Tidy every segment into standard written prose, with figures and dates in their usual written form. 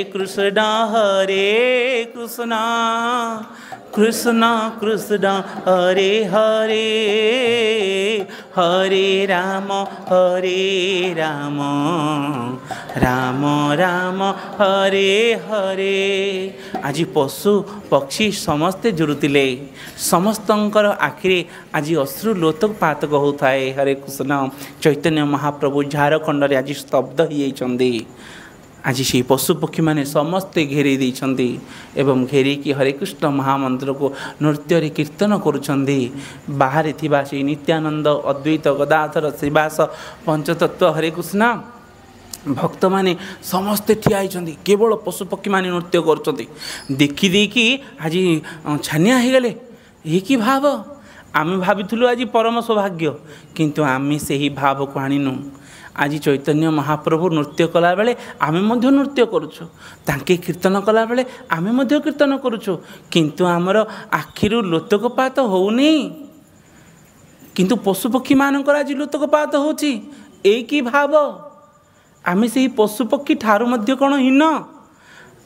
कृष्ण हरे कृष्ण कृष्ण कृष्ण हरे हरे हरे राम राम राम हरे हरे। आज पशु पक्षी समस्ते जुरुतिले समस्तंकर आखिरे आज अश्रु लोतपात होता है। हरे कृष्ण चैतन्य महाप्रभु झारखंड रे आज स्तब्ध होती। आज से पशु पक्षी मैंने समस्ते घेरी देइछन्ति एवं घेरिकी हरे कृष्ण महामंत्र को नृत्य रे कीर्तन करुछन्ति। बाहर थिबा से नित्यानंद अद्वैत गदाधर श्रीवास पंचतत्व हरे कृष्ण भक्त माने समस्ते ठिया होइछन्ति। केवल पशु पक्षी माने नृत्य करुछन्ति देखी देखी आज छानिया हो गले। ये कि भाव आमे भाबिथुलु आज परम सौभाग्य किंतु आमे सेही भाव को आनिनु। आज चैतन्य महाप्रभु नृत्य कला बेले आमे मध्य नृत्य करुछु, तांके कीर्तन कला बेले आमे मध्य कीर्तन करुछु किंतु आमर आखिरु लोतकपात होउनी। किंतु पशु पक्षी मानकर आज लोतकपात होछि। एक ही भाव आमे सेही पशु पक्षी ठारू मध्य कोन हीन।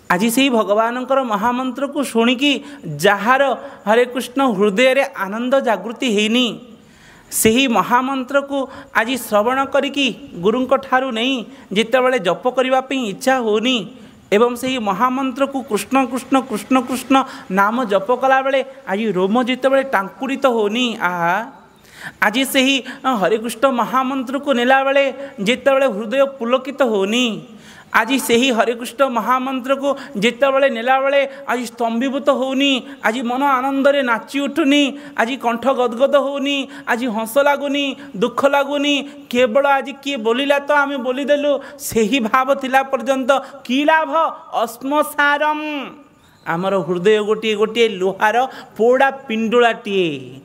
आज से भगवानंकर महामंत्र को शुणिकी जार हरे कृष्ण हृदय रे आनंद जागृति हेनी ସେହି महामंत्र को आज श्रवण करिकी गुरुंक ठारू नहीं जितेबाला जप करने इच्छा होनी एवं ସେହି महामंत्र को कृष्ण कृष्ण कृष्ण कृष्ण नाम जप कला बेले आज रोम जितेबाला टांकुरित होनी। आज ସେହି हरे कृष्ण महामंत्र को नेला बेले जितेबाला हृदय पुलकित होनी। आज ସେହି हरे कृष्ण महामंत्र को जितेबाला नेला बेले आज स्तंभीभूत होनी। आज मन आनंद रे नाची उठुनी। आज कंठ गदगद होनी। आज हंस लगुनी दुख लगुनी। केवल आज किए बोलिला तो आमे बोलीदेलु ସେହି भाव थिला पर्यंत कि लाभ अस्मसारम। आमर हृदय गोटे गोटे लुहार पोड़ा पिंडुलाटीए।